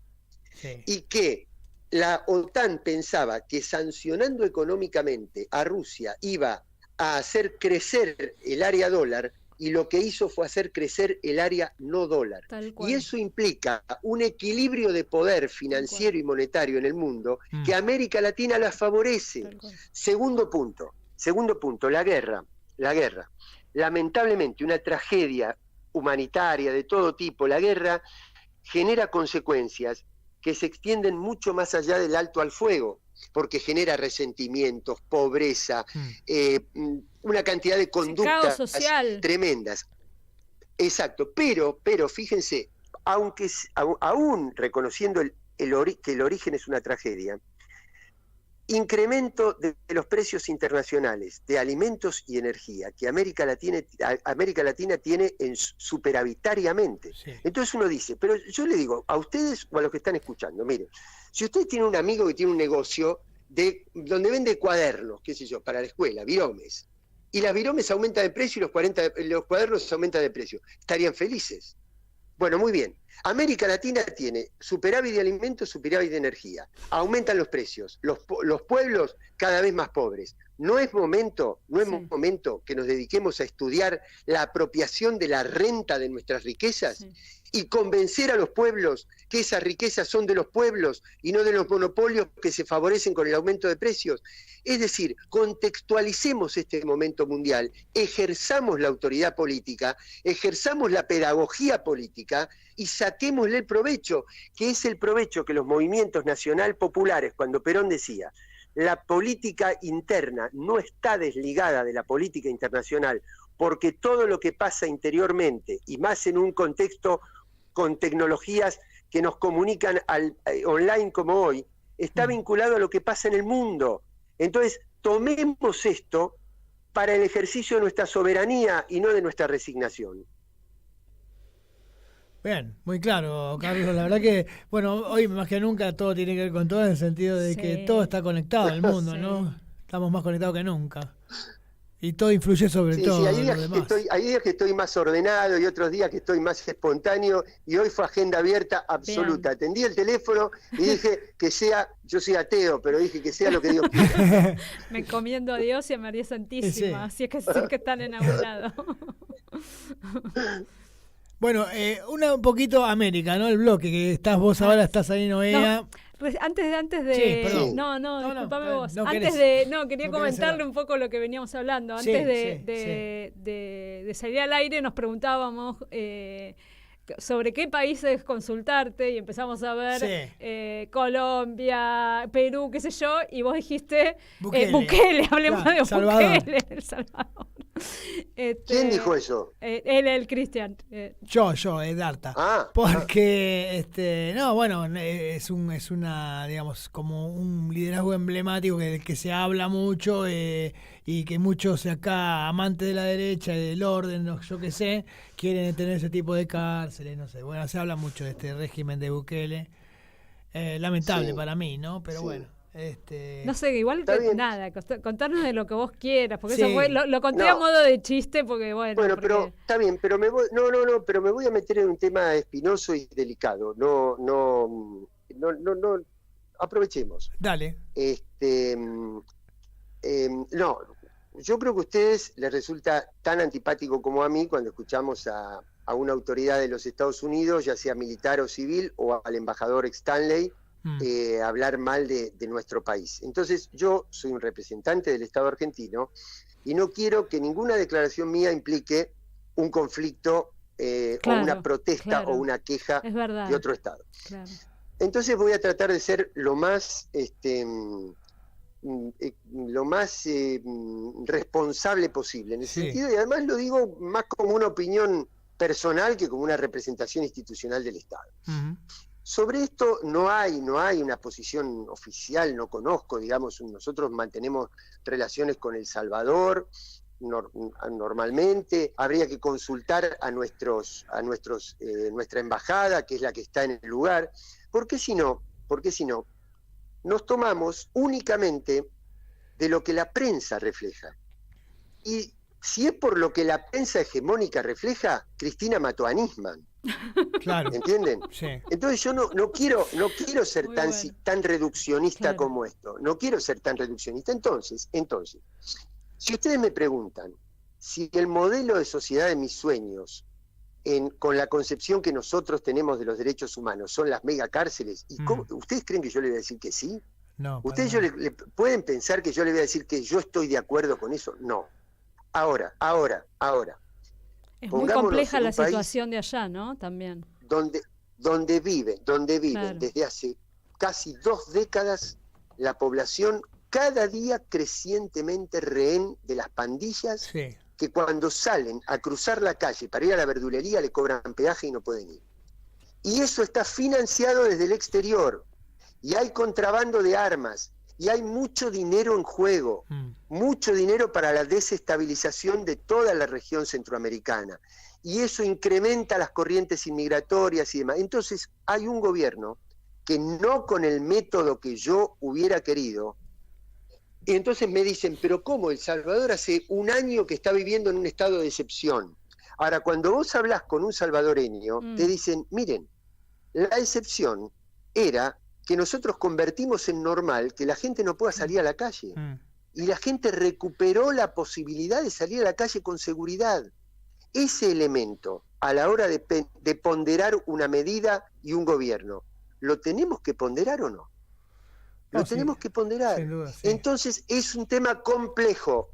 sí, y que la OTAN pensaba que sancionando económicamente a Rusia iba a hacer crecer el área dólar, y lo que hizo fue hacer crecer el área no dólar. Y eso implica un equilibrio de poder financiero y monetario en el mundo que América Latina la favorece. Segundo punto, la guerra. Lamentablemente, una tragedia humanitaria de todo tipo, la guerra genera consecuencias que se extienden mucho más allá del alto al fuego, porque genera resentimientos, pobreza, una cantidad de conductas tremendas. Exacto, pero fíjense, aún reconociendo que el origen es una tragedia, incremento de los precios internacionales de alimentos y energía que América Latina tiene superavitariamente. Sí. Entonces uno dice, pero yo le digo a ustedes o a los que están escuchando, miren, si usted tiene un amigo que tiene un negocio donde vende cuadernos, qué sé yo, para la escuela, viromes, y las viromes aumentan de precio y los cuadernos aumentan de precio, ¿estarían felices? Bueno, muy bien. América Latina tiene superávit de alimentos, superávit de energía. Aumentan los precios. Los pueblos cada vez más pobres. ¿No es momento que nos dediquemos a estudiar la apropiación de la renta de nuestras riquezas? Sí. Y convencer a los pueblos que esas riquezas son de los pueblos y no de los monopolios que se favorecen con el aumento de precios. Es decir, contextualicemos este momento mundial, ejerzamos la autoridad política, ejerzamos la pedagogía política y saquémosle el provecho, que es el provecho que los movimientos nacional populares, cuando Perón decía, la política interna no está desligada de la política internacional, porque todo lo que pasa interiormente, y más en un contexto con tecnologías que nos comunican online como hoy, está vinculado a lo que pasa en el mundo. Entonces, tomemos esto para el ejercicio de nuestra soberanía y no de nuestra resignación. Bien, muy claro, Carlos. La verdad que, bueno, hoy más que nunca todo tiene que ver con todo en el sentido de que todo está conectado al mundo, ¿no? Estamos más conectados que nunca. Y todo influye sobre todo. Sí, hay días que estoy más ordenado y otros días que estoy más espontáneo, y hoy fue agenda abierta absoluta. Bien. Atendí el teléfono y dije que sea, yo soy ateo, pero dije que sea lo que Dios quiera. Me encomiendo a Dios y a María Santísima, sí. Así es que están enamorados. Bueno, un poquito América, ¿no? El bloque que estás vos ahora, estás ahí, Noea. Antes de... Sí, perdón. Disculpame vos. Quería comentarle un poco lo que veníamos hablando. Antes de salir al aire nos preguntábamos sobre qué países consultarte y empezamos a ver Colombia, Perú, qué sé yo, y vos dijiste Bukele, hablemos de Bukele, El Salvador. ¿Quién dijo eso? Él, el Cristian. Yo, Darta. Porque, es una, digamos, como un liderazgo emblemático del que se habla mucho y que muchos acá, amantes de la derecha y del orden, yo qué sé, quieren tener ese tipo de cárceles, no sé. Bueno, se habla mucho de este régimen de Bukele. Lamentable para mí, ¿no? Pero bueno. No sé, igual nada, contarnos de lo que vos quieras, porque eso fue, lo conté a modo de chiste, porque pero está bien, pero me voy a meter en un tema espinoso y delicado. No, aprovechemos. Dale. Yo creo que a ustedes les resulta tan antipático como a mí cuando escuchamos a una autoridad de los Estados Unidos, ya sea militar o civil, o al embajador Stanley, hablar mal de nuestro país. Entonces yo soy un representante del Estado argentino y no quiero que ninguna declaración mía implique un conflicto o una protesta o una queja de otro Estado. Claro. Entonces voy a tratar de ser lo más responsable posible en ese sentido, y además lo digo más como una opinión personal que como una representación institucional del Estado. Sobre esto no hay una posición oficial, no conozco, digamos, nosotros mantenemos relaciones con El Salvador, normalmente, habría que consultar a nuestra embajada, que es la que está en el lugar. ¿Por qué si no? Nos tomamos únicamente de lo que la prensa refleja. Y si es por lo que la prensa hegemónica refleja, Cristina mató a Nisman. Claro. ¿Entienden? Sí. Entonces yo no quiero ser tan reduccionista como esto. No quiero ser tan reduccionista. Entonces, si ustedes me preguntan si el modelo de sociedad de mis sueños, con la concepción que nosotros tenemos de los derechos humanos, son las megacárceles, ¿ustedes creen que yo le voy a decir que sí? No. ¿Ustedes le pueden pensar que yo le voy a decir que yo estoy de acuerdo con eso? No. Ahora. Es muy compleja la situación de allá, ¿no? También. Donde viven claro. Desde hace casi 2 décadas la población cada día crecientemente rehén de las pandillas, sí, que cuando salen a cruzar la calle para ir a la verdulería le cobran peaje y no pueden ir. Y eso está financiado desde el exterior. Y hay contrabando de armas. Y hay mucho dinero en juego, mucho dinero para la desestabilización de toda la región centroamericana. Y eso incrementa las corrientes inmigratorias y demás. Entonces hay un gobierno que no con el método que yo hubiera querido, y entonces me dicen, pero ¿cómo? El Salvador hace 1 año que está viviendo en un estado de excepción. Ahora, cuando vos hablás con un salvadoreño, te dicen, miren, la excepción era que nosotros convertimos en normal que la gente no pueda salir a la calle. Y la gente recuperó la posibilidad de salir a la calle con seguridad. Ese elemento, a la hora de ponderar una medida y un gobierno, ¿lo tenemos que ponderar o no? Lo tenemos que ponderar. Sin duda, sí. Entonces es un tema complejo,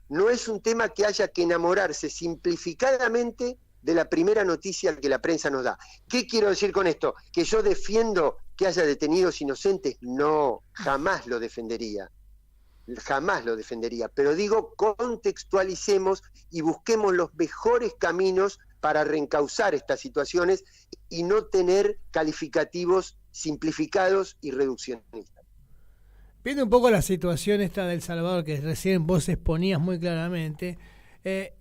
No es un tema que haya que enamorarse simplificadamente de la primera noticia que la prensa nos da. ¿Qué quiero decir con esto? ¿Que yo defiendo que haya detenidos inocentes? No, jamás lo defendería. Pero digo, contextualicemos y busquemos los mejores caminos para reencauzar estas situaciones y no tener calificativos simplificados y reduccionistas. Viendo un poco la situación esta del Salvador, que recién vos exponías muy claramente,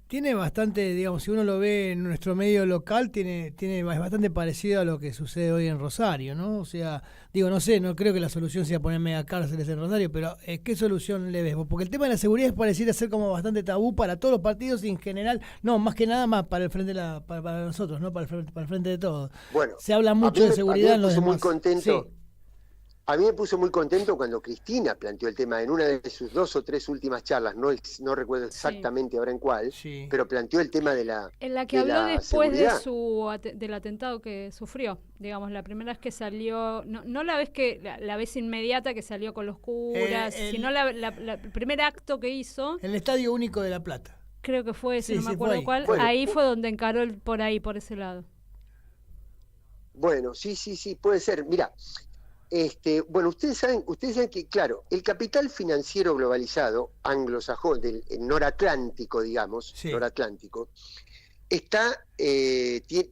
tiene bastante, digamos, si uno lo ve en nuestro medio local, es bastante parecido a lo que sucede hoy en Rosario, ¿no? O sea, no sé, no creo que la solución sea poner megacárceles en Rosario, pero ¿qué solución le ves vos? Porque el tema de la seguridad pareciera ser como bastante tabú para todos los partidos y en general, no, más que nada más para el frente para nosotros, ¿no? Para el frente de todos. Bueno, se habla mucho de seguridad en los demás. Muy contento. Sí. A mí me puso muy contento cuando Cristina planteó el tema en una de sus 2 o 3 últimas charlas, no recuerdo exactamente ahora en cuál, pero planteó el tema de la en la que habló después del atentado que sufrió, digamos, la primera vez que salió, no la vez que la vez inmediata que salió con los curas, sino el primer acto que hizo. El Estadio Único de La Plata. Creo que fue ese, no me acuerdo cuál. Bueno, ahí fue donde encaró por ese lado. Bueno, sí, puede ser. Mirá, bueno, ustedes saben que, claro, el capital financiero globalizado, anglosajón, del noratlántico, digamos, noratlántico,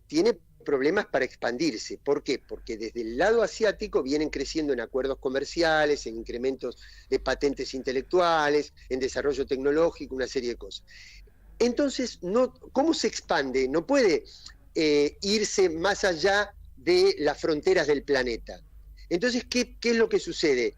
tiene problemas para expandirse. ¿Por qué? Porque desde el lado asiático vienen creciendo en acuerdos comerciales, en incrementos de patentes intelectuales, en desarrollo tecnológico, una serie de cosas. Entonces, ¿cómo se expande? No puede irse más allá de las fronteras del planeta. Entonces, ¿qué es lo que sucede?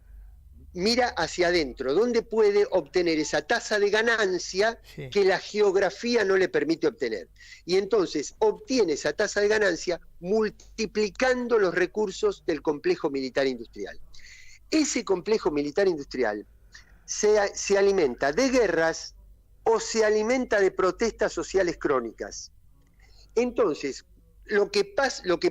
Mira hacia adentro, ¿dónde puede obtener esa tasa de ganancia que la geografía no le permite obtener? Y entonces obtiene esa tasa de ganancia multiplicando los recursos del complejo militar industrial. Ese complejo militar industrial se alimenta de guerras o se alimenta de protestas sociales crónicas. Entonces, lo que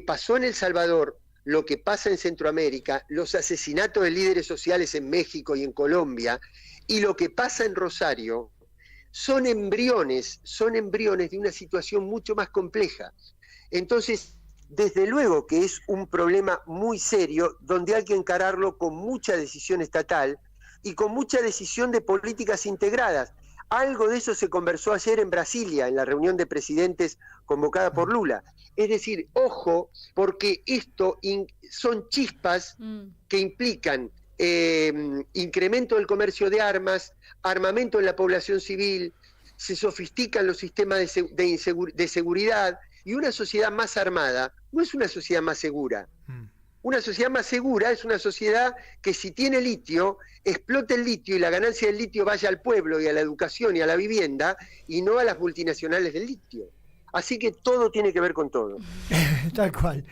pasó en El Salvador, lo que pasa en Centroamérica, los asesinatos de líderes sociales en México y en Colombia, y lo que pasa en Rosario, son embriones de una situación mucho más compleja. Entonces, desde luego que es un problema muy serio, donde hay que encararlo con mucha decisión estatal y con mucha decisión de políticas integradas. Algo de eso se conversó ayer en Brasilia, en la reunión de presidentes convocada por Lula. Es decir, ojo, porque esto son chispas que implican incremento del comercio de armas, armamento en la población civil, se sofistican los sistemas de seguridad, y una sociedad más armada no es una sociedad más segura. Una sociedad más segura es una sociedad que, si tiene litio, explote el litio y la ganancia del litio vaya al pueblo y a la educación y a la vivienda, y no a las multinacionales del litio. Así que todo tiene que ver con todo. Tal cual.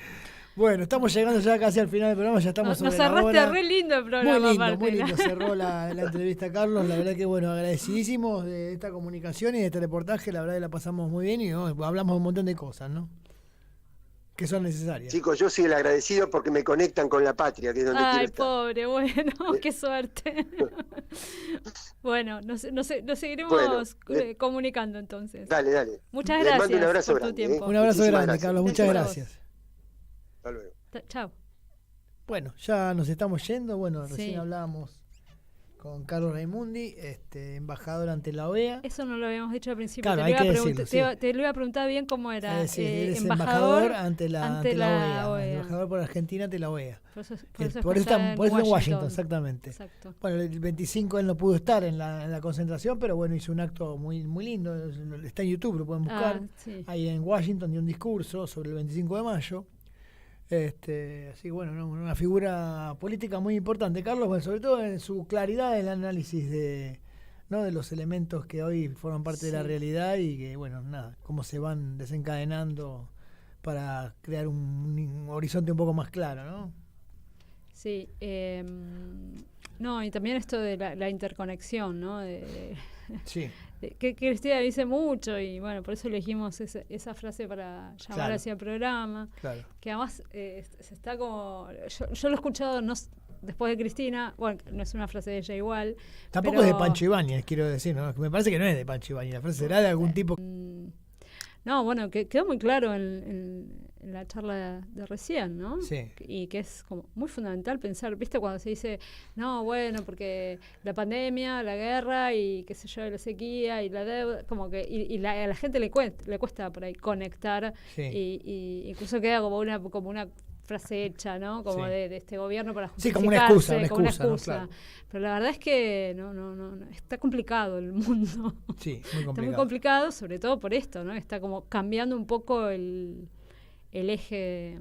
Bueno, estamos llegando ya casi al final del programa, ya estamos sobre la hora. Nos cerraste re lindo el programa. Muy lindo, cerró la entrevista, Carlos. La verdad que, bueno, agradecidísimos de esta comunicación y de este reportaje. La verdad que la pasamos muy bien y, ¿no?, hablamos un montón de cosas, ¿no?, que son necesarias. Chicos, yo soy el agradecido porque me conectan con la patria, que es donde quiero estar. Ay, pobre, bueno, qué suerte. Bueno, nos seguiremos comunicando entonces. Dale. Muchas gracias. Les mando un abrazo por grande, tu tiempo. Un abrazo grande, Carlos, muchas gracias. Hasta luego. Chao. Bueno, ya nos estamos yendo. Bueno, recién hablábamos con Carlos Raimundi, embajador ante la OEA. Eso no lo habíamos dicho al principio. Claro, te lo iba a preguntar bien cómo era. Embajador ante la OEA. Embajador por Argentina ante la OEA. Por eso está en Washington, exactamente. Exacto. Bueno, el 25 él no pudo estar en la concentración, pero bueno, hizo un acto muy, muy lindo. Está en YouTube, lo pueden buscar. Ahí en Washington dio un discurso sobre el 25 de mayo. Así, bueno, una figura política muy importante, Carlos, bueno, sobre todo en su claridad en el análisis de los elementos que hoy forman parte de la realidad y que, bueno, cómo se van desencadenando para crear un horizonte un poco más claro, ¿no? Sí, y también esto de la interconexión, ¿no? Sí. Que Cristina dice mucho y bueno, por eso elegimos esa frase para llamar hacia el programa. Claro. Que además se está como... Yo lo he escuchado después de Cristina, bueno, no es una frase de ella igual. Tampoco es de Pancho Ibáñez, quiero decir, ¿no? Me parece que no es de Pancho Ibáñez, la frase será de algún tipo... No, bueno, que quedó muy claro en la charla de recién, ¿no? Sí. Y que es como muy fundamental pensar, ¿viste? Cuando se dice, no, bueno, porque la pandemia, la guerra y qué sé yo, la sequía y la deuda, como que a la gente le cuesta por ahí conectar y incluso queda como una frase hecha, ¿no? Como de este gobierno para justificarse. Sí, como una excusa. ¿No? Claro. Pero la verdad es que no, está complicado el mundo. Sí, muy complicado. Está muy complicado, sobre todo por esto, ¿no? Está como cambiando un poco el eje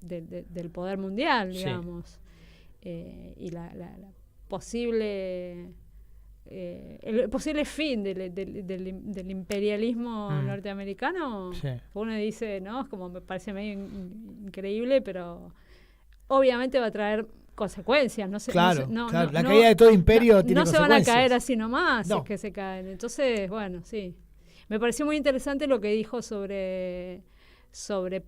del poder mundial, digamos. Y la posible... el posible fin del imperialismo norteamericano, uno dice, no, es como me parece medio increíble, pero obviamente va a traer consecuencias. Claro, la caída de todo imperio tiene consecuencias. No se van a caer así nomás, es que se caen. Entonces, bueno, sí. Me pareció muy interesante lo que dijo sobre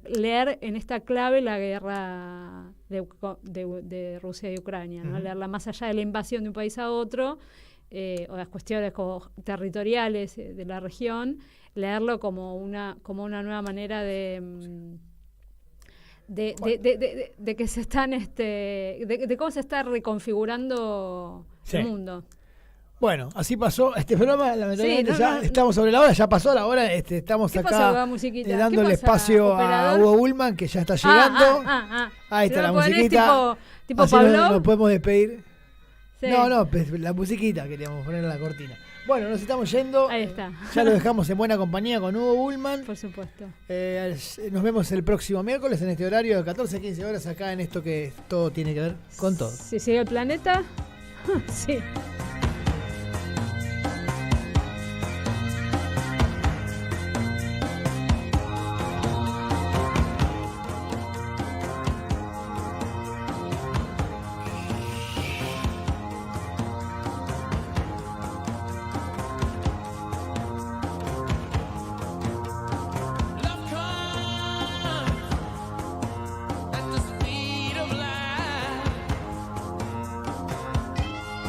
leer en esta clave la guerra de Rusia y Ucrania, ¿no? Leerla más allá de la invasión de un país a otro, o las cuestiones como territoriales de la región, leerlo como una nueva manera de que se están de cómo se está reconfigurando el mundo. Bueno, así pasó este programa, lamentablemente estamos sobre la hora, ya pasó la hora, estamos acá dando el espacio a Hugo Bullman, que ya está llegando. Ahí está la musiquita, tipo así Pablo. Nos podemos despedir. Sí. No, la musiquita queríamos poner en la cortina. Bueno, nos estamos yendo. Ahí está. Ya lo dejamos en buena compañía con Hugo Bullman. Por supuesto. Nos vemos el próximo miércoles en este horario de 14 a 15 horas acá en esto que todo tiene que ver con todo. Si sigue el planeta, sí.